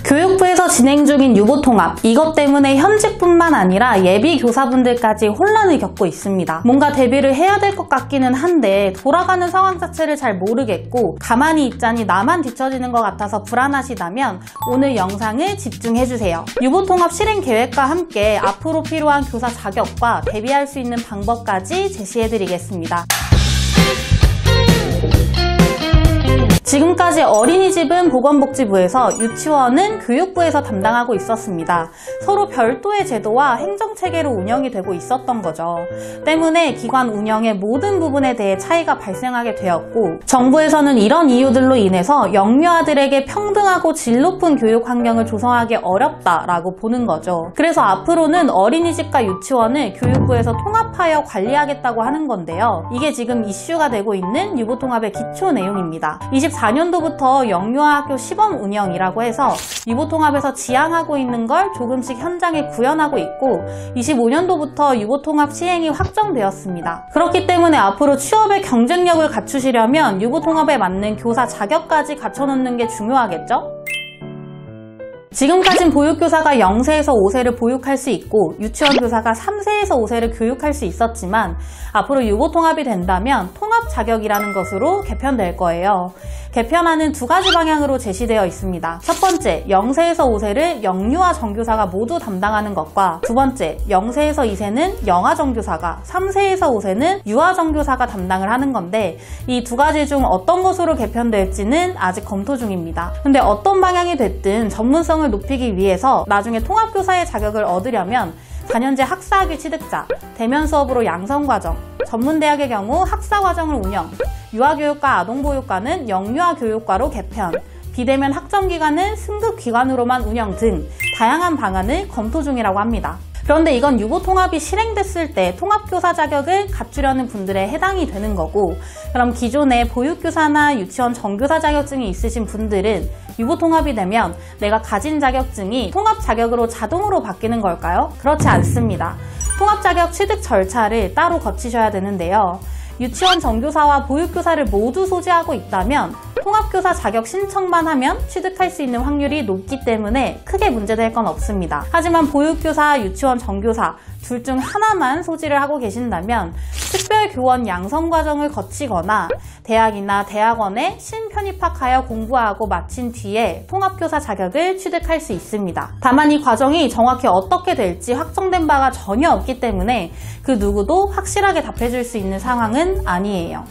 교육부에서 진행 중인 유보통합, 이것 때문에 현직뿐만 아니라 예비 교사분들까지 혼란을 겪고 있습니다. 뭔가 대비를 해야 될 것 같기는 한데 돌아가는 상황 자체를 잘 모르겠고 가만히 있자니 나만 뒤처지는 것 같아서 불안하시다면 오늘 영상을 집중해주세요. 유보통합 실행 계획과 함께 앞으로 필요한 교사 자격과 대비할 수 있는 방법까지 제시해드리겠습니다. 지금까지 어린이집은 보건복지부에서, 유치원은 교육부에서 담당하고 있었습니다. 서로 별도의 제도와 행정체계로 운영이 되고 있었던 거죠. 때문에 기관 운영의 모든 부분에 대해 차이가 발생하게 되었고, 정부에서는 이런 이유들로 인해서 영유아들에게 평등하고 질 높은 교육 환경을 조성하기 어렵다라고 보는 거죠. 그래서 앞으로는 어린이집과 유치원을 교육부에서 통합하여 관리하겠다고 하는 건데요. 이게 지금 이슈가 되고 있는 유보통합의 기초 내용입니다. 24년도부터 영유아학교 시범 운영이라고 해서 유보통합에서 지향하고 있는 걸 조금씩 현장에 구현하고 있고 25년도부터 유보통합 시행이 확정되었습니다. 그렇기 때문에 앞으로 취업의 경쟁력을 갖추시려면 유보통합에 맞는 교사 자격까지 갖춰놓는 게 중요하겠죠? 지금까진 보육교사가 0세에서 5세를 보육할 수 있고 유치원 교사가 3세에서 5세를 교육할 수 있었지만 앞으로 유보통합이 된다면 통합 자격이라는 것으로 개편될 거예요. 개편안은 두 가지 방향으로 제시되어 있습니다. 첫 번째, 0세에서 5세를 영유아 정교사가 모두 담당하는 것과 두 번째, 0세에서 2세는 영아 정교사가, 3세에서 5세는 유아 정교사가 담당을 하는 건데 이 두 가지 중 어떤 것으로 개편될지는 아직 검토 중입니다. 근데 어떤 방향이 됐든 전문성을 높이기 위해서 나중에 통합교사의 자격을 얻으려면 4년제 학사학위 취득자, 대면 수업으로 양성과정, 전문대학의 경우 학사과정을 운영, 유아교육과 아동보육과는 영유아교육과로 개편, 비대면 학점기관은 승급기관으로만 운영 등 다양한 방안을 검토 중이라고 합니다. 그런데 이건 유보통합이 실행됐을 때 통합교사 자격을 갖추려는 분들에 해당이 되는 거고, 그럼 기존에 보육교사나 유치원 정교사 자격증이 있으신 분들은 유보통합이 되면 내가 가진 자격증이 통합 자격으로 자동으로 바뀌는 걸까요? 그렇지 않습니다. 통합 자격 취득 절차를 따로 거치셔야 되는데요. 유치원 정교사와 보육교사를 모두 소지하고 있다면 통합교사 자격 신청만 하면 취득할 수 있는 확률이 높기 때문에 크게 문제될 건 없습니다. 하지만 보육교사, 유치원 정교사 둘 중 하나만 소지를 하고 계신다면 특별교원 양성과정을 거치거나 대학이나 대학원에 신편입학하여 공부하고 마친 뒤에 통합교사 자격을 취득할 수 있습니다. 다만 이 과정이 정확히 어떻게 될지 확정된 바가 전혀 없기 때문에 그 누구도 확실하게 답해줄 수 있는 상황은 아니에요.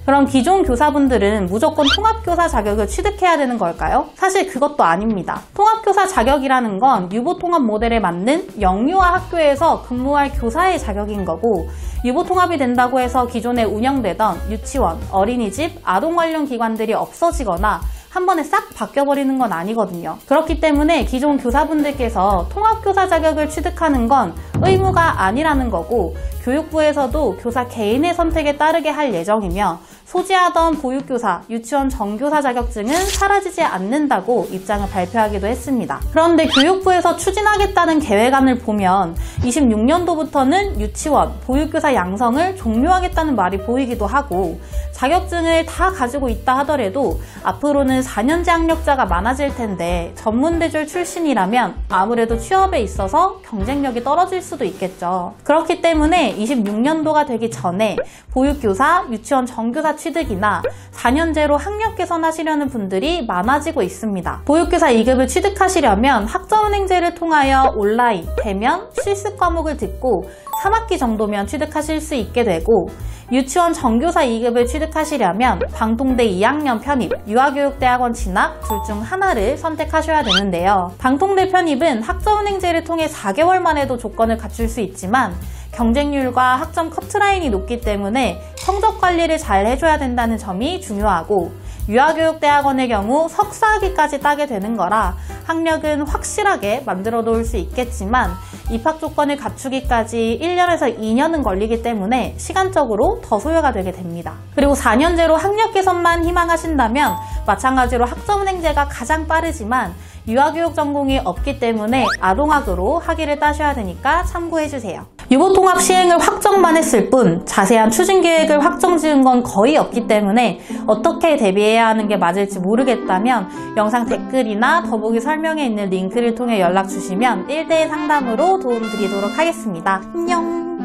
그럼 기존 교사분들은 무조건 통합교사 자격을 취득해야 되는 걸까요? 사실 그것도 아닙니다. 통합교사 자격이라는 건 유보통합 모델에 맞는 영유아 학교에서 근무할 교사의 자격인 거고, 유보통합이 된다고 해서 기존에 운영되던 유치원, 어린이집, 아동 관련 기관들이 없어지거나 한 번에 싹 바뀌어버리는 건 아니거든요. 그렇기 때문에 기존 교사분들께서 통합교사 자격을 취득하는 건 의무가 아니라는 거고, 교육부에서도 교사 개인의 선택에 따르게 할 예정이며 소지하던 보육교사, 유치원 정교사 자격증은 사라지지 않는다고 입장을 발표하기도 했습니다. 그런데 교육부에서 추진하겠다는 계획안을 보면 26년도부터는 유치원, 보육교사 양성을 종료하겠다는 말이 보이기도 하고, 자격증을 다 가지고 있다 하더라도 앞으로는 4년제 학력자가 많아질 텐데 전문대졸 출신이라면 아무래도 취업에 있어서 경쟁력이 떨어질 수도 있겠죠. 그렇기 때문에 26년도가 되기 전에 보육교사, 유치원 정교사 취득이나 4년제로 학력 개선하시려는 분들이 많아지고 있습니다. 보육교사 2급을 취득하시려면 학점은행제를 통하여 온라인, 대면, 실습 과목을 듣고 3학기 정도면 취득하실 수 있게 되고, 유치원 정교사 2급을 취득하시려면 방통대 2학년 편입, 유아교육대학원 진학 둘 중 하나를 선택하셔야 되는데요. 방통대 편입은 학점은행제를 통해 4개월만 해도 조건을 갖출 수 있지만 경쟁률과 학점 커트라인이 높기 때문에 성적 관리를 잘 해줘야 된다는 점이 중요하고, 유아교육대학원의 경우 석사학위까지 따게 되는 거라 학력은 확실하게 만들어 놓을 수 있겠지만 입학 조건을 갖추기까지 1년에서 2년은 걸리기 때문에 시간적으로 더 소요가 되게 됩니다. 그리고 4년제로 학력 개선만 희망하신다면 마찬가지로 학점은행제가 가장 빠르지만 유아교육 전공이 없기 때문에 아동학으로 학위를 따셔야 되니까 참고해주세요. 유보통합 시행을 확정만 했을 뿐 자세한 추진 계획을 확정 지은 건 거의 없기 때문에 어떻게 대비해야 하는 게 맞을지 모르겠다면 영상 댓글이나 더보기 설명에 있는 링크를 통해 연락 주시면 1대1 상담으로 도움 드리도록 하겠습니다. 안녕!